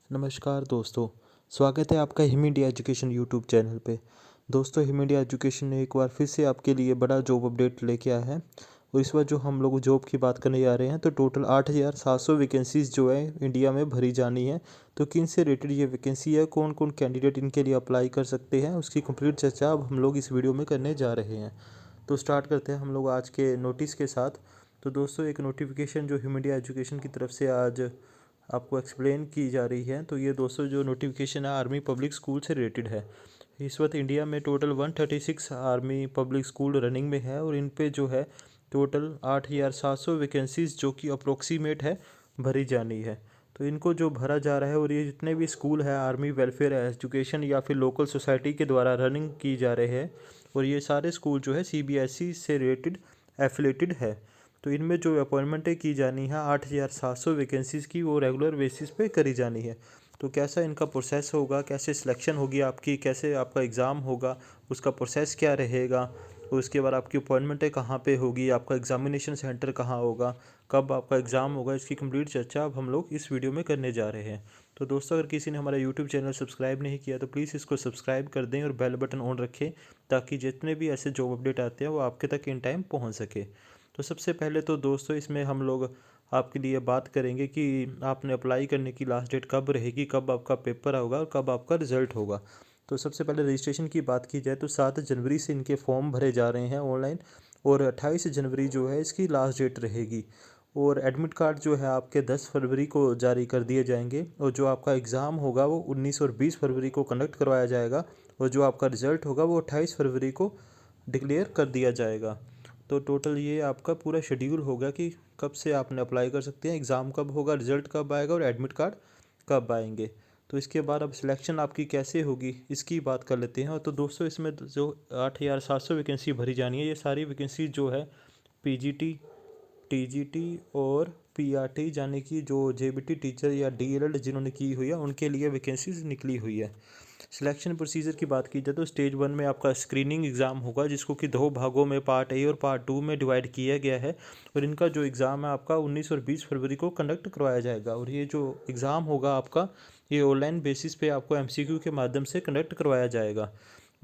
नमस्कार दोस्तों। स्वागत है आपका him India education YouTube channel पे। दोस्तों, हिम इंडिया एजुकेशन ने एक बार फिर से आपके लिए बड़ा जॉब अपडेट लेके आया है। और इस बार जो हम लोग जॉब की बात करने जा रहे हैं तो टोटल 8,700 वैकेंसीज जो है इंडिया में भरी जानी है। तो किन से रिलेटेड ये वैकेंसी है, कौन कौन कैंडिडेट इनके लिए अप्लाई कर सकते हैं, उसकी कंप्लीट चर्चा अब हम लोग इस वीडियो में करने जा रहे हैं। तो स्टार्ट करते हैं हम लोग आज के नोटिस के साथ। तो दोस्तों, एक नोटिफिकेशन जो हिम इंडिया एजुकेशन की तरफ से आज आपको एक्सप्लेन की जा रही है। तो ये दोस्तों जो नोटिफिकेशन है आर्मी पब्लिक स्कूल से रिलेटेड है। इस वक्त इंडिया में total 136 army public school running में है और इन पे जो है टोटल 8,700 वैकेंसीज जो कि अप्रोक्सीमेट है भरी जानी है। तो इनको जो भरा जा रहा है और ये जितने भी स्कूल है आर्मी वेलफेयर एजुकेशन या फिर लोकल सोसाइटी के द्वारा रनिंग की जा रहे हैं। और ये सारे स्कूल जो है CBSE से रिलेटेड एफिलेटेड है। तो इनमें जो अपॉइंटमेंटें की जानी है 8,700 वैकेंसीज़ की, वो रेगुलर बेसिस पे करी जानी है। तो कैसा इनका प्रोसेस होगा, कैसे सिलेक्शन होगी आपकी, कैसे आपका एग्ज़ाम होगा, उसका प्रोसेस क्या रहेगा, और उसके बाद आपकी अपॉइंटमेंटें कहाँ पे होगी, आपका एग्जामिनेशन सेंटर कहाँ होगा, कब आपका एग्ज़ाम होगा, इसकी कंप्लीट चर्चा अब हम लोग इस वीडियो में करने जा रहे हैं। तो दोस्तों, अगर किसी ने हमारा यूट्यूब चैनल सब्सक्राइब नहीं किया तो प्लीज़ इसको सब्सक्राइब कर दें और बेल बटन ऑन रखें, ताकि जितने भी ऐसे जॉब अपडेट आते हैं वो आपके तक इन टाइम पहुँच सके। तो सबसे पहले तो दोस्तों, इसमें हम लोग आपके लिए बात करेंगे कि आपने अप्लाई करने की लास्ट डेट कब रहेगी, कब आपका पेपर होगा और कब आपका रिज़ल्ट होगा। तो सबसे पहले रजिस्ट्रेशन की बात की जाए तो 7 जनवरी से इनके फॉर्म भरे जा रहे हैं ऑनलाइन, और 28 जनवरी जो है इसकी लास्ट डेट रहेगी। और एडमिट कार्ड जो है आपके 10 फरवरी को जारी कर दिए जाएंगे, और जो आपका एग्ज़ाम होगा वो 19 और 20 फरवरी को कंडक्ट करवाया जाएगा, और जो आपका रिज़ल्ट होगा वो 28 फरवरी को डिक्लेयर कर दिया जाएगा। तो टोटल ये आपका पूरा शेड्यूल होगा कि कब से आपने अप्लाई कर सकते हैं, एग्ज़ाम कब होगा, रिज़ल्ट कब आएगा और एडमिट कार्ड कब आएंगे। तो इसके बाद अब सिलेक्शन आपकी कैसे होगी इसकी बात कर लेते हैं। और तो दोस्तों, इसमें जो 8,700 वैकेंसी भरी जानी है, ये सारी वैकेंसी जो है PGT, TGT और PRT यानी कि जो JBT टीचर या DLED जिन्होंने की हुई है उनके लिए वैकेंसीज निकली हुई है। सिलेक्शन प्रोसीजर की बात की जाए तो स्टेज 1 में आपका स्क्रीनिंग एग्ज़ाम होगा, जिसको कि 2 भागों में पार्ट ए और पार्ट 2 में डिवाइड किया गया है। और इनका जो एग्ज़ाम है आपका 19 और 20 फरवरी को कंडक्ट करवाया जाएगा। और ये जो एग्ज़ाम होगा आपका, ये ऑनलाइन बेसिस पे आपको MCQ के माध्यम से कंडक्ट करवाया जाएगा।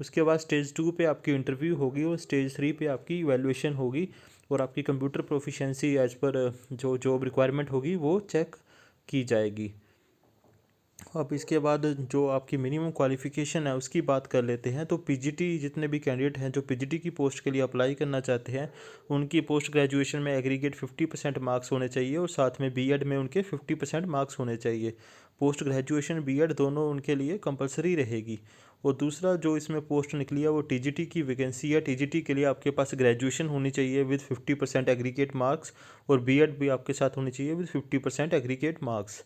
उसके बाद स्टेज 2 पे आपकी इंटरव्यू होगी और स्टेज 3 पे आपकी इवैल्यूएशन होगी, और आपकी कंप्यूटर प्रोफिशिएंसी एज पर जो जॉब रिक्वायरमेंट होगी वो चेक की जाएगी। अब इसके बाद जो आपकी मिनिमम क्वालिफ़िकेशन है उसकी बात कर लेते हैं। तो PGT जितने भी कैंडिडेट हैं जो PGT की पोस्ट के लिए अप्लाई करना चाहते हैं, उनकी पोस्ट ग्रेजुएशन में एग्रीगेट 50% मार्क्स होने चाहिए, और साथ में B.Ed में उनके 50% मार्क्स होने चाहिए। पोस्ट ग्रेजुएशन B.Ed दोनों उनके लिए कंपलसरी रहेगी। और दूसरा जो इसमें पोस्ट निकली है वो TGT की वैकेंसी है। TGT के लिए आपके पास ग्रेजुएशन होनी चाहिए विद 50% एग्रीगेट मार्क्स, और B.Ed भी आपके साथ होनी चाहिए विद 50% एग्रीगेट मार्क्स।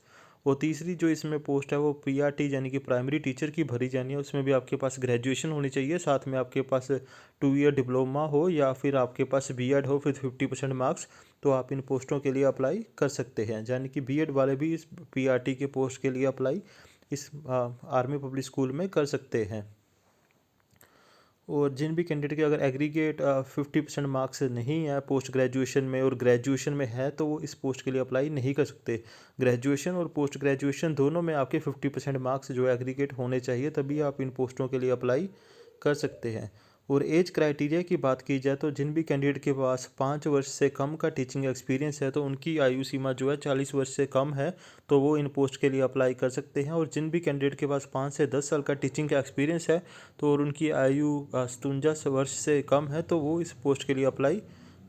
और तीसरी जो इसमें पोस्ट है वो PRT यानी कि प्राइमरी टीचर की भरी जानी है। उसमें भी आपके पास ग्रेजुएशन होनी चाहिए, साथ में आपके पास 2 ईयर डिप्लोमा हो या फिर आपके पास B.Ed हो फिर 50% मार्क्स। तो आप इन पोस्टों के लिए अप्लाई कर सकते हैं, यानी कि B.Ed वाले भी इस PRT के पोस्ट के लिए अप्लाई इस आर्मी पब्लिक स्कूल में कर सकते हैं। और जिन भी कैंडिडेट के अगर एग्रीगेट 50% मार्क्स नहीं है पोस्ट ग्रेजुएशन में और ग्रेजुएशन में है, तो वो इस पोस्ट के लिए अप्लाई नहीं कर सकते। ग्रेजुएशन और पोस्ट ग्रेजुएशन दोनों में आपके 50% मार्क्स जो एग्रीगेट होने चाहिए, तभी आप इन पोस्टों के लिए अप्लाई कर सकते हैं। और एज क्राइटेरिया की बात की जाए तो जिन भी कैंडिडेट के पास 5 वर्ष से कम का टीचिंग एक्सपीरियंस है, तो उनकी आयु सीमा जो है 40 वर्ष से कम है, तो वो इन पोस्ट के लिए अप्लाई कर सकते हैं। और जिन भी कैंडिडेट के पास 5 से 10 साल का टीचिंग का एक्सपीरियंस है, तो और उनकी आयु 57 वर्ष से कम है, तो वो इस पोस्ट के लिए अप्लाई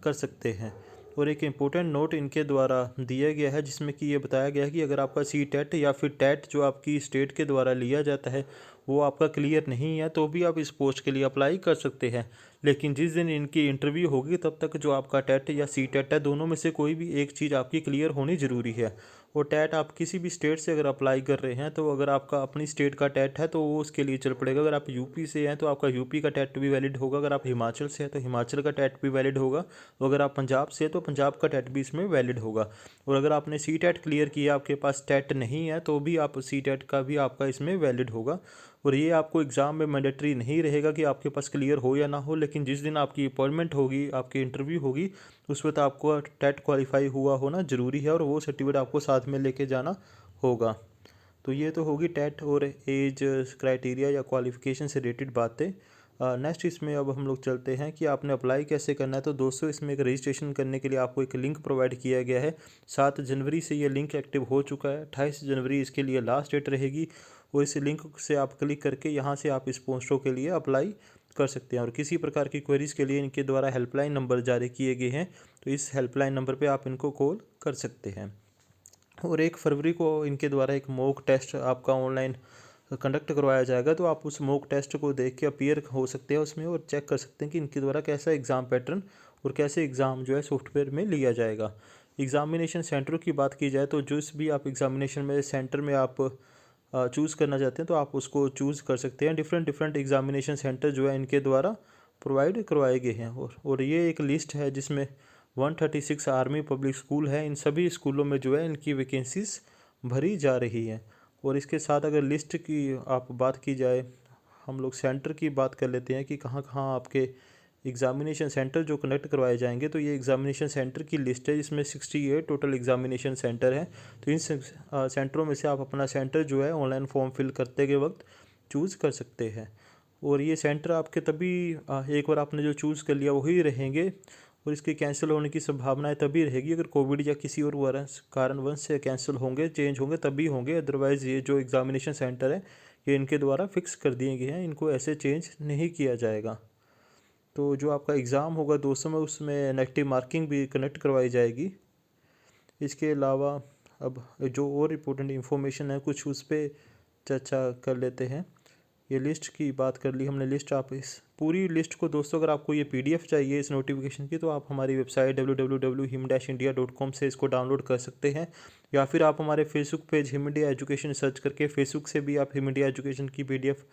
कर सकते हैं। और एक इम्पोर्टेंट नोट इनके द्वारा दिया गया है, जिसमें कि ये बताया गया है कि अगर आपका CTET या फिर टेट जो आपकी स्टेट के द्वारा लिया जाता है वो आपका क्लियर नहीं है, तो भी आप इस पोस्ट के लिए अप्लाई कर सकते हैं। लेकिन जिस दिन इनकी इंटरव्यू होगी तब तक जो आपका टेट या CTET है, दोनों में से कोई भी एक चीज़ आपकी क्लियर होनी ज़रूरी है। और टेट आप किसी भी स्टेट से अगर अप्लाई कर रहे हैं, तो अगर आपका अपनी स्टेट का टेट है तो वो उसके लिए चल पड़ेगा। अगर आप यूपी से हैं तो आपका यूपी का टेट भी वैलिड होगा, अगर आप हिमाचल से हैं तो हिमाचल का टेट भी वैलिड होगा, और अगर आप पंजाब से हैं तो पंजाब का टेट भी इसमें वैलिड होगा। और अगर आपने CTET क्लियर किया, आपके पास टेट नहीं है, तो भी आप CTET का भी आपका इसमें वैलिड होगा। और ये आपको एग्ज़ाम में मैंडेटरी नहीं रहेगा कि आपके पास क्लियर हो या ना हो, लेकिन जिस दिन आपकी अपॉइंटमेंट होगी, आपकी इंटरव्यू होगी, उस वक्त आपको टेट क्वालिफाई हुआ होना ज़रूरी है, और वो सर्टिफिकेट आपको साथ में लेके जाना होगा। तो ये तो होगी टेट और एज क्राइटेरिया या क्वालिफ़िकेशन से रिलेटेड बातें। नेक्स्ट इसमें अब हम लोग चलते हैं कि आपने अप्लाई कैसे करना है। तो दोस्तों इसमें एक रजिस्ट्रेशन करने के लिए आपको एक लिंक प्रोवाइड किया गया है। 7 जनवरी से ये लिंक एक्टिव हो चुका है। 28 जनवरी इसके लिए लास्ट डेट रहेगी और इस लिंक से आप क्लिक करके यहाँ से आप इस पोस्टों के लिए अप्लाई कर सकते हैं। और किसी प्रकार की क्वेरीज़ के लिए इनके द्वारा हेल्पलाइन नंबर जारी किए गए हैं, तो इस हेल्पलाइन नंबर पर आप इनको कॉल कर सकते हैं। और 1 फरवरी को इनके द्वारा एक मॉक टेस्ट आपका ऑनलाइन कंडक्ट करवाया जाएगा। तो आप उस मॉक टेस्ट को देख के अपीयर हो सकते हैं उसमें और चेक कर सकते हैं कि इनके द्वारा कैसा एग्ज़ाम पैटर्न और कैसे एग्ज़ाम जो है सॉफ्टवेयर में लिया जाएगा। एग्ज़ामिनेशन सेंटर की बात की जाए तो जिस भी आप एग्ज़ामिनेशन में सेंटर में आप चूज़ करना चाहते हैं तो आप उसको चूज़ कर सकते हैं। डिफरेंट एग्ज़ामिनेशन सेंटर जो है इनके द्वारा प्रोवाइड करवाए गए हैं। और ये एक लिस्ट है जिसमें 136 आर्मी पब्लिक स्कूल है। इन सभी स्कूलों में जो है इनकी वैकेंसीज़ भरी जा रही हैं। और इसके साथ अगर लिस्ट की आप बात की जाए, हम लोग सेंटर की बात कर लेते हैं कि कहाँ कहाँ आपके एग्ज़ामिनेशन सेंटर जो कंडक्ट करवाए जाएंगे। तो ये एग्ज़ामिनेशन सेंटर की लिस्ट है जिसमें 68 टोटल एग्ज़ामिनेशन सेंटर हैं। तो इन सेंटरों में से आप अपना सेंटर जो है ऑनलाइन फॉर्म फिल करते के वक्त चूज़ कर सकते हैं। और ये सेंटर आपके तभी एक बार आपने जो चूज़ कर लिया वही रहेंगे और इसके कैंसिल होने की संभावनाएं तभी रहेगी अगर कोविड या किसी और कारणवश से कैंसिल होंगे, चेंज होंगे तभी होंगे। अदरवाइज़ ये जो एग्ज़ामिनेशन सेंटर है ये इनके द्वारा फिक्स कर दिए गए हैं, इनको ऐसे चेंज नहीं किया जाएगा। तो जो आपका एग्ज़ाम होगा दोस्तों में उसमें नेगेटिव मार्किंग भी कनेक्ट करवाई जाएगी। इसके अलावा अब जो और इम्पोर्टेंट इन्फॉर्मेशन है कुछ उस पर चर्चा कर लेते हैं। ये लिस्ट की बात कर ली हमने। लिस्ट आप इस पूरी लिस्ट को दोस्तों अगर आपको ये पीडीएफ चाहिए इस नोटिफिकेशन की तो आप हमारी वेबसाइट www.him-india.com से इसको डाउनलोड कर सकते हैं, या फिर आप हमारे Facebook page him India education search करके फेसबुक से भी आप हिम इंडिया एजुकेशन की पीडीएफ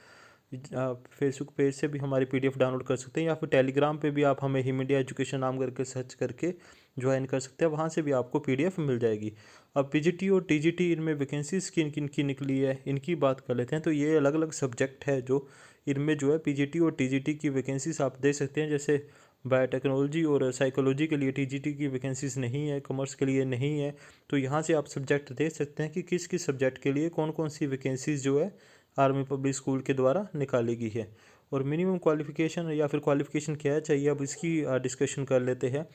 फेसबुक पेज से भी हमारी पीडीएफ डाउनलोड कर सकते हैं, या फिर टेलीग्राम पे भी आप हमें हिम इंडिया एजुकेशन नाम करके सर्च करके ज्वाइन कर सकते हैं, वहाँ से भी आपको पीडीएफ मिल जाएगी। अब पीजीटी और टीजीटी इनमें वैकेंसीज किन किन की निकली है इनकी बात कर लेते हैं। तो ये अलग अलग सब्जेक्ट है जो इनमें जो है पीजीटी और टीजीटी की वैकेंसीज आप देख सकते हैं। जैसे बायोटेक्नोलॉजी और साइकोलॉजी के लिए टीजीटी की वैकेंसीज नहीं है, कॉमर्स के लिए नहीं है। तो यहाँ से आप सब्जेक्ट देख सकते हैं कि किस किस सब्जेक्ट के लिए कौन कौन सी वैकेंसीज जो है आर्मी पब्लिक स्कूल के द्वारा निकाली गई है। और मिनिमम क्वालिफ़िकेशन या फिर क्वालिफ़िकेशन क्या चाहिए अब इसकी डिस्कशन कर लेते हैं।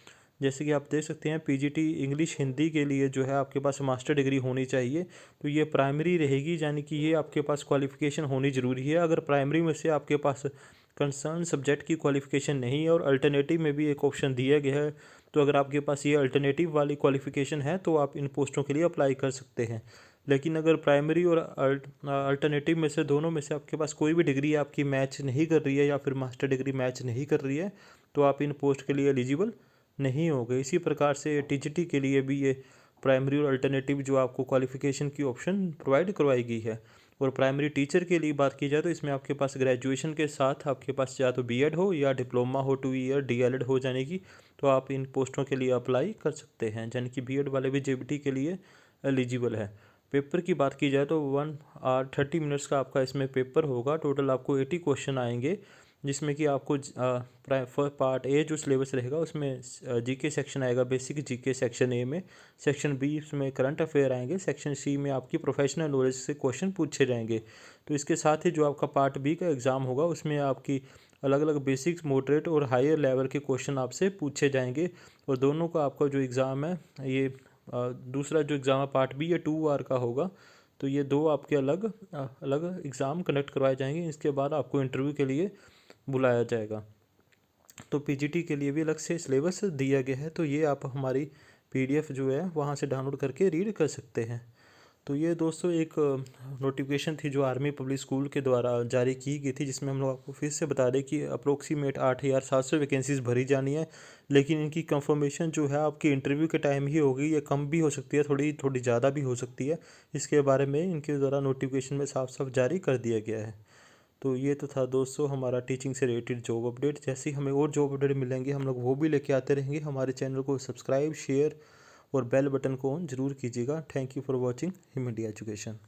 जैसे कि आप देख सकते हैं पीजीटी इंग्लिश हिंदी के लिए जो है आपके पास मास्टर डिग्री होनी चाहिए। तो ये प्राइमरी रहेगी, यानी कि ये आपके पास क्वालिफ़िकेशन होनी ज़रूरी है। अगर प्राइमरी में से आपके पास कंसर्न सब्जेक्ट की क्वालिफ़िकेशन नहीं है और अल्टरनेटिव में भी एक ऑप्शन दिया गया है, तो अगर आपके पास ये अल्टरनेटिव वाली क्वालिफ़िकेशन है तो आप इन पोस्टों के लिए अप्लाई कर सकते हैं। लेकिन अगर प्राइमरी और अल्टरनेटिव में से दोनों में से आपके पास कोई भी डिग्री आपकी मैच नहीं कर रही है या फिर मास्टर डिग्री मैच नहीं कर रही है तो आप इन पोस्ट के लिए एलिजिबल नहीं हो गए। इसी प्रकार से टीजीटी के लिए भी ये प्राइमरी और अल्टरनेटिव जो आपको क्वालिफ़िकेशन की ऑप्शन प्रोवाइड करवाई गई है। और प्राइमरी टीचर के लिए बात की जाए तो इसमें आपके पास ग्रेजुएशन के साथ आपके पास या तो बीएड हो या डिप्लोमा हो 2 ईयर डीएलएड हो जाने की, तो आप इन पोस्टों के लिए अप्लाई कर सकते हैं। यानी कि बीएड वाले भी जेबीटी के लिए एलिजिबल है। पेपर की बात की जाए तो 1 आवर 30 मिनट्स का आपका इसमें पेपर होगा। टोटल आपको 80 क्वेश्चन आएंगे, जिसमें कि आपको फर्स्ट पार्ट ए जो सिलेबस रहेगा उसमें जीके सेक्शन आएगा, बेसिक जीके सेक्शन ए में। सेक्शन बी उसमें करंट अफेयर आएंगे। सेक्शन सी में आपकी प्रोफेशनल नॉलेज से क्वेश्चन पूछे जाएंगे। तो इसके साथ ही जो आपका पार्ट बी का एग्ज़ाम होगा उसमें आपकी अलग अलग बेसिक्स, मॉडरेट और हायर लेवल के क्वेश्चन आपसे पूछे जाएंगे। और दोनों का आपका जो एग्ज़ाम है ये दूसरा जो एग्ज़ाम है पार्ट बी ये 2 आवर का होगा। तो ये दो आपके अलग अलग एग्ज़ाम कंडक्ट करवाए जाएंगे। इसके बाद आपको इंटरव्यू के लिए बुलाया जाएगा। तो पीजीटी के लिए भी अलग से सिलेबस दिया गया है। तो ये आप हमारी पीडीएफ जो है वहाँ से डाउनलोड करके रीड कर सकते हैं। तो ये दोस्तों एक नोटिफिकेशन थी जो आर्मी पब्लिक स्कूल के द्वारा जारी की गई थी, जिसमें हम लोग आपको फिर से बता दें कि अप्रोक्सीमेट 8,700 वैकेंसीज़ भरी जानी है। लेकिन इनकी कंफर्मेशन जो है आपकी इंटरव्यू के टाइम ही होगी। ये कम भी हो सकती है, थोड़ी थोड़ी ज़्यादा भी हो सकती है। इसके बारे में इनके द्वारा नोटिफिकेशन में साफ साफ जारी कर दिया गया है। तो ये तो था दोस्तों हमारा टीचिंग से रिलेटेड जॉब अपडेट। जैसे ही हमें और जॉब अपडेट मिलेंगे हम लोग वो भी लेके आते रहेंगे। हमारे चैनल को सब्सक्राइब, शेयर और बेल बटन को ऑन जरूर कीजिएगा। Thank you for watching him India education.